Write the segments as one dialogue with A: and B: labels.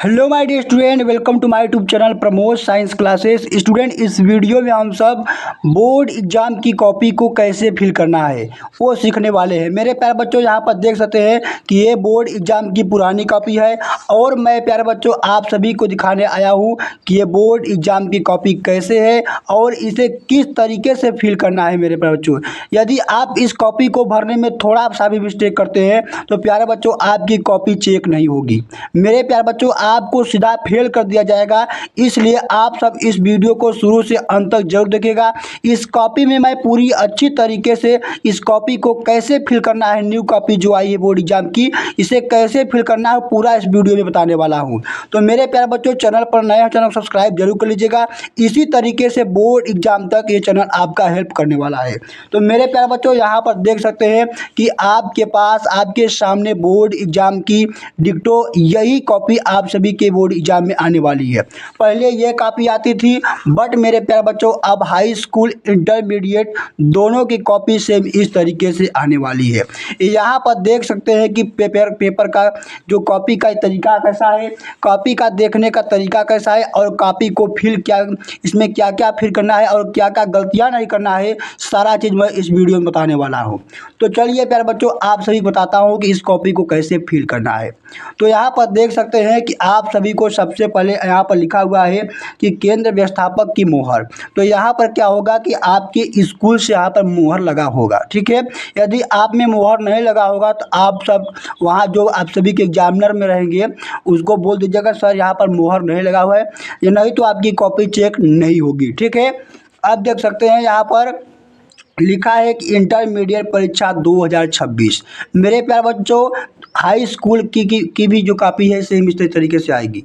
A: Hello my dear student, welcome to my YouTube channel Pramod science classes. Student, इस video में हम सब board exam की कॉपी को कैसे फिल करना है वो सीखने वाले हैं। मेरे प्यारे बच्चों, यहाँ पर देख सकते हैं कि ये बोर्ड एग्जाम की पुरानी कॉपी है और मैं प्यारे बच्चों आप सभी को दिखाने आया हूँ कि ये बोर्ड एग्जाम की कॉपी कैसे है और इसे किस तरीके से फिल करना है। मेरे प्यारे बच्चों, यदि आप इस कॉपी को भरने में थोड़ा सा भी मिस्टेक करते हैं तो प्यारे बच्चों आपकी कॉपी चेक नहीं होगी। मेरे प्यारे बच्चों, आपको सीधा फेल कर दिया जाएगा, इसलिए आप सब इस वीडियो को शुरू से अंत तक जरूर देखिएगा। इस कॉपी में मैं पूरी अच्छी तरीके से इस कॉपी को कैसे फिल करना है, न्यू कॉपी जो आई है बोर्ड एग्जाम की, इसे कैसे फिल करना है पूरा इस वीडियो में बताने वाला हूं। तो मेरे प्यारे बच्चों, चैनल पर नए हैं, चैनल सब्सक्राइब जरूर कर लीजिएगा। इसी तरीके से बोर्ड एग्जाम तक ये चैनल आपका हेल्प करने वाला है। तो मेरे प्यारे बच्चों, यहाँ पर देख सकते हैं कि आपके पास आपके सामने बोर्ड एग्जाम की डिक्टो यही कॉपी आप सभी के बोर्ड एग्जाम में आने वाली है। पहले ये कॉपी आती थी, बट मेरे प्यारे बच्चों अब हाई स्कूल इंटरमीडिएट दोनों की कॉपी सेम इस तरीके से आने वाली है। यहाँ पर देख सकते हैं कि पेपर का जो कॉपी का तरीका कैसा है, कॉपी का देखने का तरीका कैसा है और कॉपी को फिल क्या, इसमें क्या क्या फिल करना है और क्या क्या गलतियाँ नहीं करना है, सारा चीज़ मैं इस वीडियो में बताने वाला हूँ। तो चलिए प्यारे बच्चों, आप सभी बताता हूँ कि इस कॉपी को कैसे फिल करना है। तो यहाँ पर देख सकते हैं कि आप सभी को सबसे पहले यहाँ पर लिखा हुआ है कि केंद्र व्यवस्थापक की मोहर। तो यहाँ पर क्या होगा कि आपके स्कूल से यहाँ पर मोहर लगा होगा, ठीक है। यदि आप में मोहर नहीं लगा होगा तो आप सब वहाँ जो आप सभी के एग्जामिनर में रहेंगे उसको बोल दीजिएगा सर यहाँ पर मोहर नहीं लगा हुआ है, या नहीं तो आपकी कॉपी चेक नहीं होगी, ठीक है। अब देख सकते हैं यहाँ पर लिखा है कि इंटरमीडिएट परीक्षा 2026। मेरे प्यारे बच्चों, हाई स्कूल की भी जो कॉपी है सेम इस तरीके से आएगी।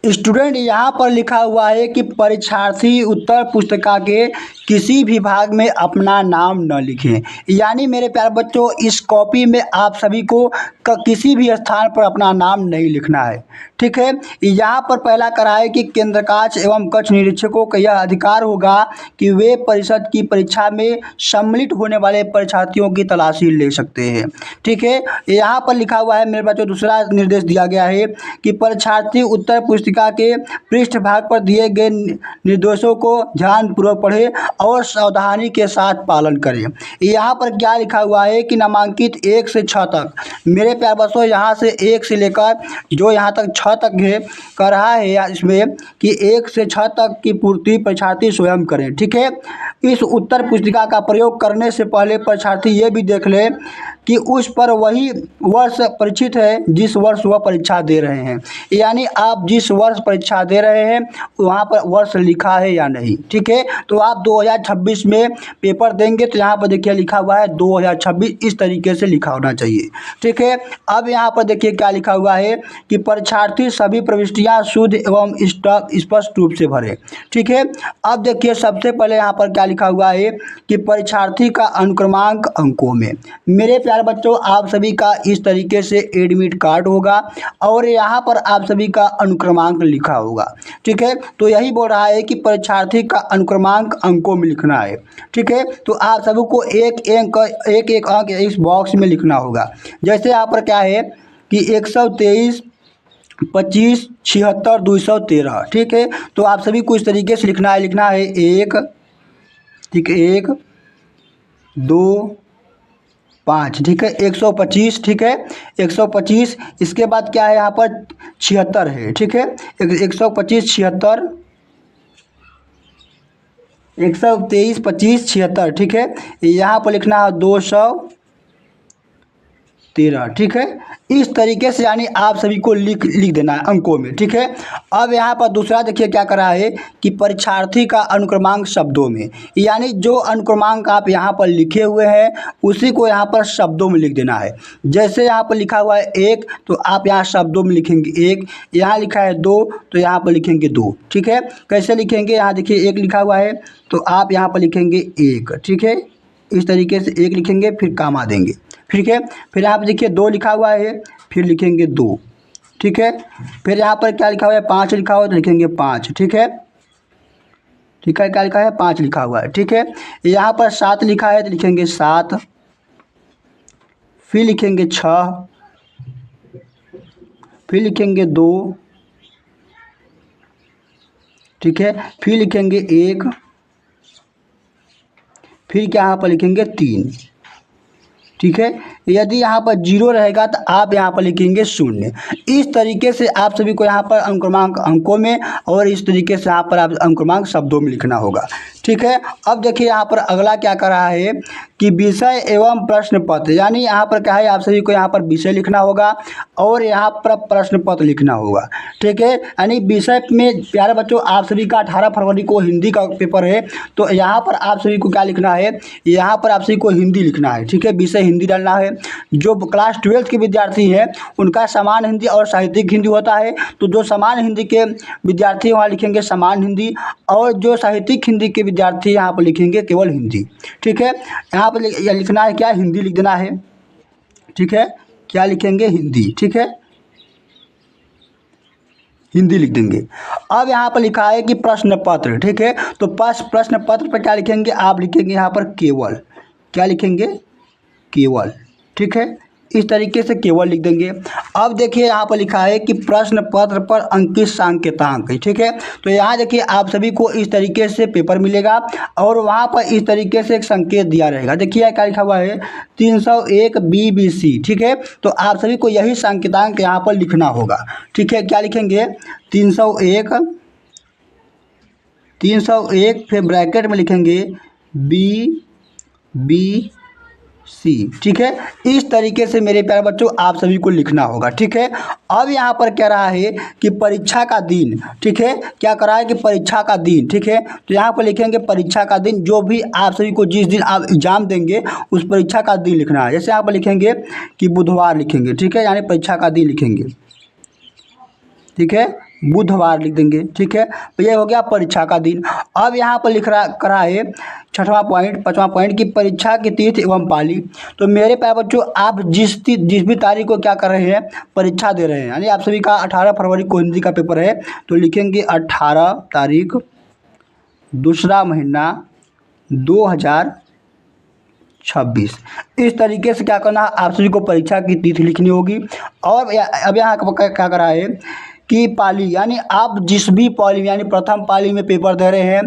A: स्टूडेंट, यहाँ पर लिखा हुआ है कि परीक्षार्थी उत्तर पुस्तिका के किसी भी भाग में अपना नाम न लिखें। यानी मेरे प्यारे बच्चों, इस कॉपी में आप सभी को किसी भी स्थान पर अपना नाम नहीं लिखना है, ठीक है। यहाँ पर पहला करा है कि केंद्रकाक्ष एवं कक्ष निरीक्षकों का यह अधिकार होगा कि वे परिषद की परीक्षा में सम्मिलित होने वाले परीक्षार्थियों की तलाशी ले सकते हैं, ठीक है। यहाँ पर लिखा हुआ है मेरे बच्चों, दूसरा निर्देश दिया गया है कि परीक्षार्थी उत्तर पुस्तिका के पृष्ठ भाग पर दिए गए निर्देशों को ध्यानपूर्वक पढ़े और सावधानी के साथ पालन करें। यहाँ पर क्या लिखा हुआ है कि नामांकित 1 से 6 तक, मेरे प्यारे बच्चों यहाँ से 1 से लेकर जो यहाँ तक 6 तक है कर रहा है या इसमें कि 1 से 6 तक की पूर्ति परीक्षार्थी स्वयं करें, ठीक है। इस उत्तर पुस्तिका का प्रयोग करने से पहले परीक्षार्थी ये भी देख ले कि उस पर वही वर्ष परिचित है जिस वर्ष वह परीक्षा दे रहे हैं। यानी आप जिस वर्ष परीक्षा दे रहे हैं वहाँ पर वर्ष लिखा है या नहीं, ठीक है। तो आप 2026 में पेपर देंगे तो यहाँ पर देखिए लिखा हुआ है 2026, इस तरीके से लिखा होना चाहिए, ठीक है। अब यहाँ पर देखिए क्या लिखा हुआ है कि परीक्षार्थी सभी प्रविष्टियाँ शुद्ध एवं स्पष्ट रूप से भरें, ठीक है। अब देखिए सबसे पहले यहाँ पर क्या लिखा हुआ है कि परीक्षार्थी का अनुक्रमांक अंकों में। मेरे प्यारे बच्चों, आप सभी का इस तरीके से एडमिट कार्ड होगा और यहाँ पर आप सभी का अनुक्रमांक लिखा होगा, ठीक है। तो यही बोल रहा है कि परीक्षार्थी का अनुक्रमांक अंकों में लिखना है, ठीक है। तो आप सभी को एक अंक इस बॉक्स में लिखना होगा। जैसे यहाँ पर क्या है कि 123 25 76 213, ठीक है। तो आप सभी को इस तरीके से लिखना है 1, ठीक है, 1 2 5, ठीक है, 125, ठीक है, 125। इसके बाद क्या है यहाँ पर 76 है, ठीक है, 125 76 123 25 76, ठीक है। यहाँ पर लिखना है 213, ठीक है। इस तरीके से यानी आप सभी को लिख देना है अंकों में, ठीक है। अब यहाँ पर दूसरा देखिए क्या करा है कि परीक्षार्थी का अनुक्रमांक शब्दों में, यानी जो अनुक्रमांक आप यहाँ पर लिखे हुए हैं उसी को यहाँ पर शब्दों में लिख देना है। जैसे यहाँ पर लिखा हुआ है 1 तो आप यहाँ शब्दों में लिखेंगे 1, यहाँ लिखा है 2 तो यहाँ पर लिखेंगे 2, ठीक है। कैसे लिखेंगे, यहाँ देखिए 1 लिखा हुआ है तो आप यहाँ पर लिखेंगे 1, ठीक है। इस तरीके से 1 लिखेंगे फिर कामा देंगे, ठीक है। फिर यहाँ पर देखिए 2 लिखा हुआ है फिर लिखेंगे 2, ठीक है। फिर यहाँ पर क्या लिखा हुआ है 5 लिखा हुआ है तो लिखेंगे 5, ठीक है, ठीक है। क्या लिखा है 5 लिखा हुआ है, ठीक है। यहाँ पर 7 लिखा है तो लिखेंगे 7, फिर लिखेंगे 6, फिर लिखेंगे 2, ठीक है, फिर लिखेंगे 1, फिर क्या यहाँ पर लिखेंगे 3, ठीक है। यदि यहाँ पर 0 रहेगा तो आप यहाँ पर लिखेंगे 0। इस तरीके से आप सभी को यहाँ पर अनुक्रमांक अंकों में और इस तरीके से यहाँ पर आप अनुक्रमांक शब्दों में लिखना होगा, ठीक है। अब देखिए यहाँ पर अगला क्या कर रहा है कि विषय एवं प्रश्न पत्र, यानी यहाँ पर क्या है, आप सभी को यहाँ पर विषय लिखना होगा और यहाँ पर प्रश्न पत्र लिखना होगा, ठीक है। यानी विषय में प्यारे बच्चों आप सभी का 18 फरवरी को हिंदी का पेपर है, तो यहाँ पर आप सभी को क्या लिखना है, यहाँ पर आप सभी को हिंदी लिखना है, ठीक है। विषय हिंदी डालना है। जो क्लास 12 के विद्यार्थी हैं उनका समान हिंदी और साहित्यिक हिंदी होता है, तो जो समान हिंदी के विद्यार्थी वहाँ लिखेंगे समान हिंदी, और जो साहित्यिक हिंदी के विद्यार्थी यहाँ पर लिखेंगे केवल हिंदी, ठीक है। यहाँ पर लिखना है क्या, हिंदी लिख देना है, ठीक है। क्या लिखेंगे, हिंदी, ठीक है, हिंदी लिख देंगे। अब यहाँ पर लिखा है कि प्रश्न पत्र, ठीक है, तो प्रश्न पत्र पर क्या लिखेंगे, आप लिखेंगे यहाँ पर केवल, क्या लिखेंगे, केवल, ठीक है। इस तरीके से केवल लिख देंगे। अब देखिए यहाँ पर लिखा है कि प्रश्न पत्र पर अंकित सांकेतांक, ठीक है। तो यहाँ देखिए आप सभी को इस तरीके से पेपर मिलेगा और वहाँ पर इस तरीके से एक संकेत दिया रहेगा। देखिए क्या लिखा हुआ है, 301 BBC, ठीक है। तो आप सभी को यही सांकेतांक यहाँ पर लिखना होगा, ठीक है। क्या लिखेंगे, 301 फिर ब्रैकेट में लिखेंगे BBC, ठीक है। इस तरीके से मेरे प्यारे बच्चों आप सभी को लिखना होगा, ठीक है। अब यहाँ पर कह रहा है कि परीक्षा का दिन, ठीक है, क्या कर रहा है कि परीक्षा का दिन, ठीक है। तो यहाँ पर लिखेंगे परीक्षा का दिन, जो भी आप सभी को जिस दिन आप एग्जाम देंगे उस परीक्षा का दिन लिखना है। जैसे यहाँ पर लिखेंगे कि बुधवार लिखेंगे, ठीक है, यानी परीक्षा का दिन लिखेंगे, ठीक है, बुधवार लिख देंगे, ठीक है। तो ये हो गया परीक्षा का दिन। अब यहाँ पर लिख रहा है 6वां पॉइंट, 5वां पॉइंट की परीक्षा की तिथि एवं पाली। तो मेरे प्यारे बच्चों आप जिस भी तारीख को क्या कर रहे हैं, परीक्षा दे रहे हैं, यानी आप सभी का 18 फरवरी को हिंदी का पेपर है, तो लिखेंगे 18 तारीख 2रा महीना 2026। इस तरीके से क्या करना है, आप सभी को परीक्षा की तिथि लिखनी होगी। और अब यहाँ क्या कर रहा है कि पाली, यानी आप जिस भी पाली, यानी प्रथम पाली में पेपर दे रहे हैं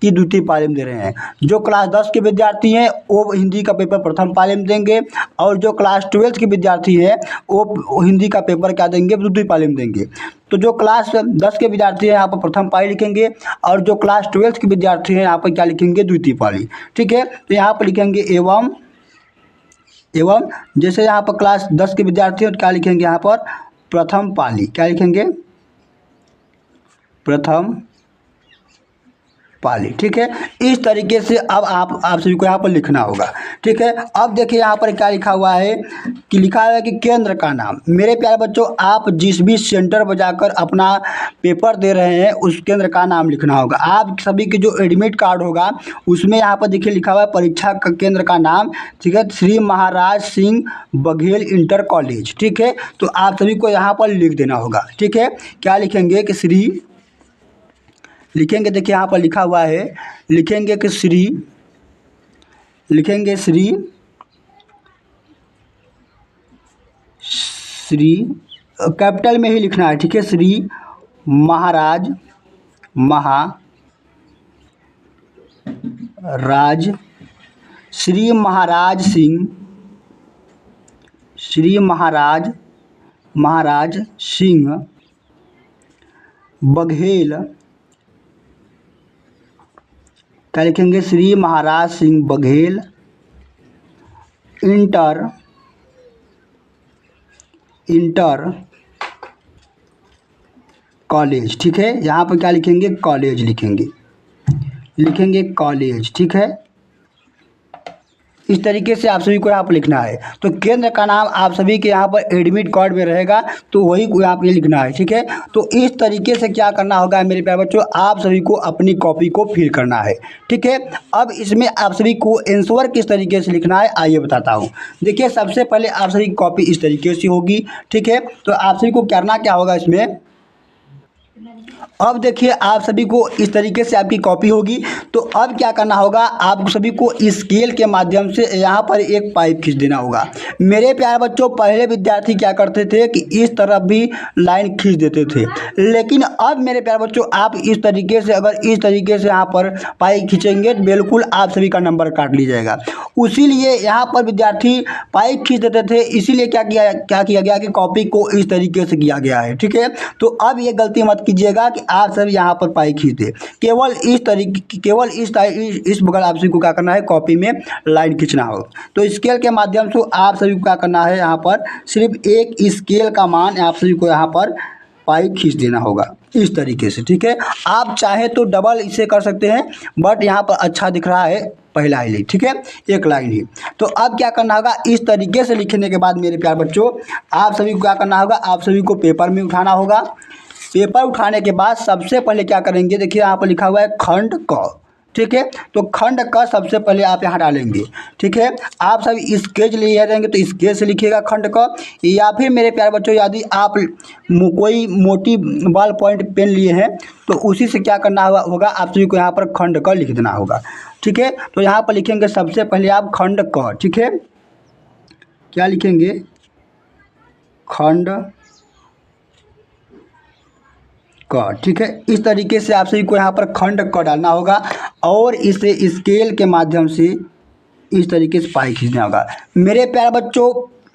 A: कि द्वितीय पाली में दे रहे हैं। जो क्लास 10 के विद्यार्थी हैं वो हिंदी का पेपर प्रथम पाली में देंगे, और जो क्लास 12 के विद्यार्थी हैं वो हिंदी का पेपर क्या देंगे, द्वितीय पाली में देंगे। तो जो क्लास 10 के विद्यार्थी हैं यहाँ पर प्रथम पाली लिखेंगे, और जो क्लास 12 के विद्यार्थी हैं यहाँ पर क्या लिखेंगे, द्वितीय पाली, ठीक है। तो यहाँ पर लिखेंगे एवं, जैसे यहाँ पर क्लास 10 के विद्यार्थी हैं तो क्या लिखेंगे यहाँ पर प्रथम पाली, क्या लिखेंगे, प्रथम पाली, ठीक है। इस तरीके से अब आप सभी को यहाँ पर लिखना होगा, ठीक है। अब देखिए यहाँ पर क्या लिखा हुआ है कि लिखा है कि केंद्र का नाम। मेरे प्यारे बच्चों आप जिस भी सेंटर पर जाकर अपना पेपर दे रहे हैं उस केंद्र का नाम लिखना होगा। आप सभी के जो एडमिट कार्ड होगा उसमें यहाँ पर देखिए लिखा हुआ है परीक्षा का केंद्र का नाम, ठीक है, श्री महाराज सिंह बघेल इंटर कॉलेज, ठीक है। तो आप सभी को यहाँ पर लिख देना होगा, ठीक है। क्या लिखेंगे कि श्री लिखेंगे, देखिए यहाँ पर लिखा हुआ है, लिखेंगे कि श्री, लिखेंगे श्री कैपिटल में ही लिखना है, ठीक है, श्री महाराज श्री महाराज सिंह बघेल, क्या लिखेंगे, श्री महाराज सिंह बघेल इंटर कॉलेज, ठीक है। यहाँ पर क्या लिखेंगे, कॉलेज लिखेंगे कॉलेज, ठीक है। इस तरीके से आप सभी को यहाँ पर लिखना है। तो केंद्र का नाम आप सभी के यहाँ पर एडमिट कार्ड में रहेगा, तो वही यहाँ पे लिखना है, ठीक है। तो इस तरीके से क्या करना होगा मेरे प्यारे बच्चों, आप सभी को अपनी कॉपी को फिल करना है, ठीक है। अब इसमें आप सभी को आंसर किस तरीके से लिखना है आइए बताता हूँ। देखिए सबसे पहले आप सभी की कॉपी इस तरीके से होगी, ठीक है। तो आप सभी को करना क्या होगा, इसमें अब देखिए आप सभी को इस तरीके से आपकी कॉपी होगी। तो अब क्या करना होगा, आप सभी को स्केल के माध्यम से यहाँ पर एक पाइप खींच देना होगा। मेरे प्यारे बच्चों, पहले विद्यार्थी क्या करते थे कि इस तरफ भी लाइन खींच देते थे, लेकिन अब मेरे प्यारे बच्चों आप इस तरीके से, अगर इस तरीके से यहाँ पर पाइप खींचेंगे तो बिल्कुल आप सभी का नंबर काट ली जाएगा। उसीलिए यहाँ पर विद्यार्थी पाइप खींच देते थे, इसीलिए क्या किया गया कि कॉपी को इस तरीके से किया गया है। ठीक है, तो अब ये गलती मत कीजिएगा कि आप सब यहाँ पर पाई खींच दे। केवल इस तरीके, केवल इस बगल आप सभी को क्या करना है, कॉपी में लाइन खींचना हो। तो स्केल के माध्यम से आप सभी को क्या करना है, यहाँ पर सिर्फ एक स्केल का मान आप सभी को यहाँ पर पाई खींच देना होगा इस तरीके से। ठीक है, आप चाहे तो डबल इसे कर सकते हैं, बट यहाँ पर अच्छा दिख रहा है पहला ही लाइन। ठीक है, एक लाइन ही। तो अब क्या करना होगा, इस तरीके से लिखने के बाद मेरे प्यारे बच्चों आप सभी को क्या करना होगा, आप सभी को पेपर में उठाना होगा। पेपर उठाने के बाद सबसे पहले क्या करेंगे, देखिए यहाँ पर लिखा हुआ है खंड क। ठीक है, तो खंड क सबसे पहले आप यहाँ डालेंगे। ठीक है, आप सब स्केच लिए रहेंगे तो स्केच से लिखिएगा खंड क, या फिर मेरे प्यारे बच्चों यदि आप कोई मोटी बॉल पॉइंट पेन लिए हैं तो उसी से क्या करना होगा, आप सभी को यहाँ पर खंड क लिख देना होगा। ठीक है, तो यहाँ पर लिखेंगे सबसे पहले आप खंड क। ठीक है, क्या लिखेंगे, खंड क। ठीक है, इस तरीके से आप सभी को यहाँ पर खंड क डालना होगा और इसे स्केल के माध्यम से इस तरीके से पाई खींचना होगा। मेरे प्यारे बच्चों,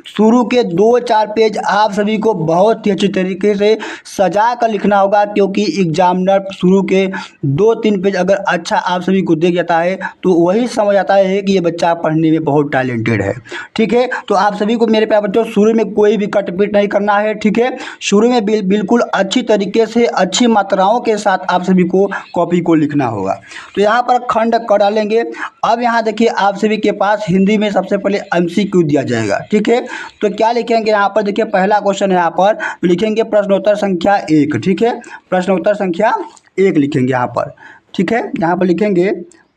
A: शुरू के 2-4 पेज आप सभी को बहुत ही अच्छी तरीके से सजा कर लिखना होगा, क्योंकि एग्जामिनर शुरू के 2-3 पेज अगर अच्छा आप सभी को देख जाता है तो वही समझ आता है कि ये बच्चा पढ़ने में बहुत टैलेंटेड है। ठीक है, तो आप सभी को मेरे प्यारे बच्चों शुरू में कोई भी कटपीट नहीं करना है। ठीक है, शुरू में बिल्कुल अच्छी तरीके से अच्छी मात्राओं के साथ आप सभी को कॉपी को लिखना होगा। तो यहाँ पर खंड क डालेंगे। अब यहाँ देखिए आप सभी के पास हिंदी में सबसे पहले MCQ दिया जाएगा। ठीक है, तो क्या लिखेंगे यहाँ पर, देखिए पहला क्वेश्चन है यहाँ पर लिखेंगे प्रश्नोत्तर संख्या 1। ठीक है, प्रश्नोत्तर संख्या 1 लिखेंगे यहाँ पर। ठीक है, यहाँ पर लिखेंगे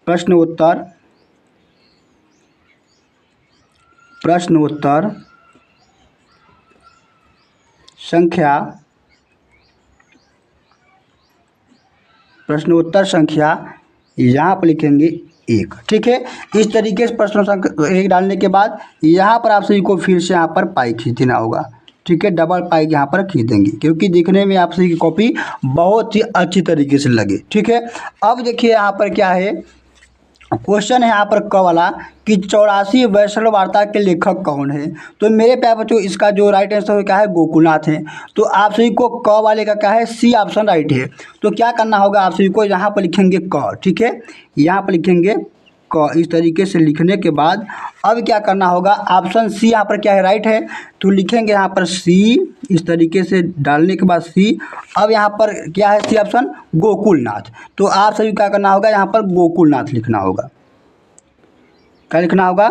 A: प्रश्नोत्तर संख्या यहाँ पर लिखेंगे 1। ठीक है, इस तरीके से प्रश्न संख्या 1 डालने के बाद यहाँ पर आप सभी को फिर से यहाँ पर पाई खींच देना होगा। ठीक है, डबल पाई यहाँ पर खींच देंगे, क्योंकि दिखने में आप सभी की कॉपी बहुत ही अच्छी तरीके से लगे। ठीक है, अब देखिए यहाँ पर क्या है, क्वेश्चन है यहाँ पर क वाला कि 84 वैष्णव वार्ता के लेखक कौन है। तो मेरे प्यारे बच्चों इसका जो राइट आंसर क्या है, गोकुलनाथ है। तो आप सभी को क वाले का क्या है, सी ऑप्शन राइट है। तो क्या करना होगा, आप सभी को यहाँ पर लिखेंगे क। ठीक है, यहाँ पर लिखेंगे क। इस तरीके से लिखने के बाद अब क्या करना होगा, ऑप्शन सी यहाँ पर क्या है, राइट है। तो लिखेंगे यहाँ पर सी, इस तरीके से डालने के बाद सी। अब यहाँ पर क्या है, सी ऑप्शन गोकुलनाथ। तो आप सभी क्या करना होगा, यहाँ पर गोकुलनाथ लिखना होगा। क्या लिखना होगा,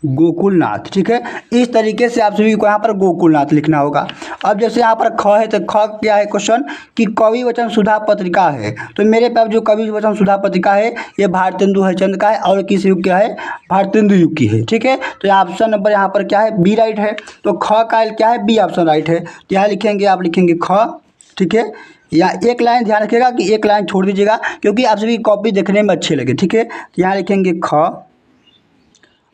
A: गोकुलनाथ। ठीक है, इस तरीके से आप सभी को यहाँ पर गोकुलनाथ लिखना होगा। अब जैसे यहाँ पर ख है, तो ख क्या है क्वेश्चन कि कवि वचन सुधा पत्रिका है। तो मेरे पास जो कवि वचन सुधा पत्रिका है ये भारतेंदु हरिश्चंद्र का है और किस युग का है, भारतेंदु युग की है। ठीक है, तो ऑप्शन नंबर यहाँ पर क्या है, बी राइट है। तो ख का क्या है, बी ऑप्शन राइट है। तो यहाँ लिखेंगे, आप लिखेंगे ख। ठीक है, या एक लाइन ध्यान रखिएगा कि एक लाइन छोड़ दीजिएगा, क्योंकि आप सभी कॉपी देखने में अच्छी लगे। ठीक है, तो यहाँ लिखेंगे ख,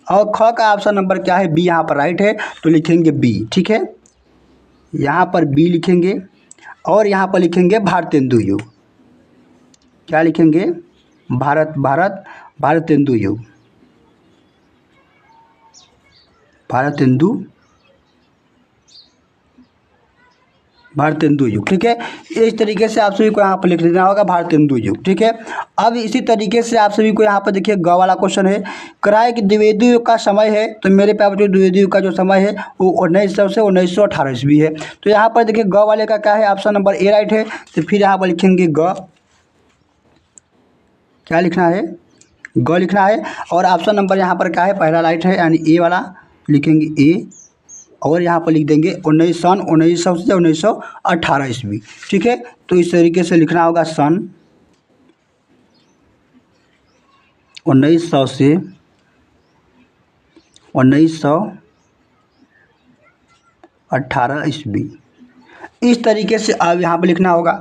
A: और ख का ऑप्शन नंबर क्या है, बी यहाँ पर राइट है। तो लिखेंगे बी। ठीक है, यहाँ पर बी लिखेंगे और यहाँ पर लिखेंगे भारतेंदु युग। क्या लिखेंगे, भारतेंदु युग, भारतेंदु युग। ठीक है, इस तरीके से आप सभी को यहाँ पर लिख देना होगा भारतेंदु युग। ठीक है, अब इसी तरीके से आप सभी को यहाँ पर देखिए ग वाला क्वेश्चन है, कराए कि द्विवेदी युग का समय है। तो मेरे पास जो द्विवेदी युग का जो समय है वो 1900 से 1918 ईस्वी है। तो यहाँ पर देखिए ग वाले का क्या है, ऑप्शन नंबर ए राइट है। तो फिर यहाँ पर लिखेंगे ग। क्या लिखना है, ग लिखना है। और ऑप्शन नंबर यहाँ पर क्या है, पहला राइट है, यानी ए वाला लिखेंगे ए। और यहाँ पर लिख देंगे 1900 से 1918 ईस्वी। ठीक है, तो इस तरीके से लिखना होगा सन 1900 से 1918 18 ईस्वी। इस तरीके से अब यहाँ पर लिखना होगा।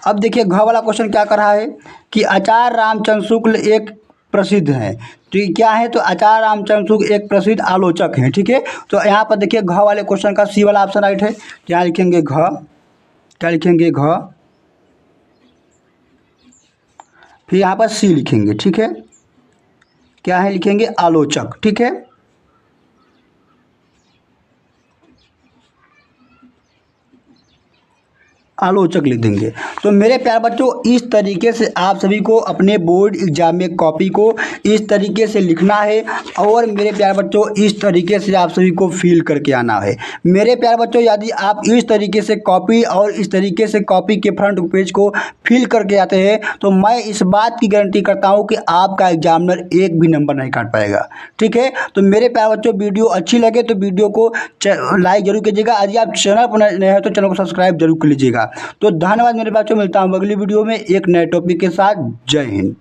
A: अब देखिए घ वाला क्वेश्चन क्या कर रहा है कि आचार्य रामचंद्र शुक्ल एक प्रसिद्ध हैं। तो ये क्या है, तो आचार्य रामचंद्र शुक्ल एक प्रसिद्ध आलोचक हैं। ठीक है, तो यहाँ पर देखिए घ वाले क्वेश्चन का सी वाला ऑप्शन राइट है। यहाँ लिखेंगे घ, क्या लिखेंगे घ, फिर यहाँ पर सी लिखेंगे। ठीक है, क्या है लिखेंगे आलोचक। ठीक है, आलोचक लिख देंगे। तो मेरे प्यारे बच्चों इस तरीके से आप सभी को अपने बोर्ड एग्जाम में कॉपी को इस तरीके से लिखना है और मेरे प्यारे बच्चों इस तरीके से आप सभी को फिल करके आना है। मेरे प्यारे बच्चों यदि आप इस तरीके से कॉपी और इस तरीके से कॉपी के फ्रंट पेज को फिल करके आते हैं तो मैं इस बात की गारंटी करता हूँ कि आपका एग्जामिनर एक भी नंबर नहीं काट पाएगा। ठीक है, तो मेरे प्यारे बच्चों वीडियो अच्छी लगे तो वीडियो को लाइक जरूर कीजिएगा। यदि आप चैनल पर नए हैं तो चैनल को सब्सक्राइब जरूर कर लीजिएगा। तो धन्यवाद मेरे बच्चों, मिलता हूँ अगली वीडियो में एक नए टॉपिक के साथ। जय हिंद।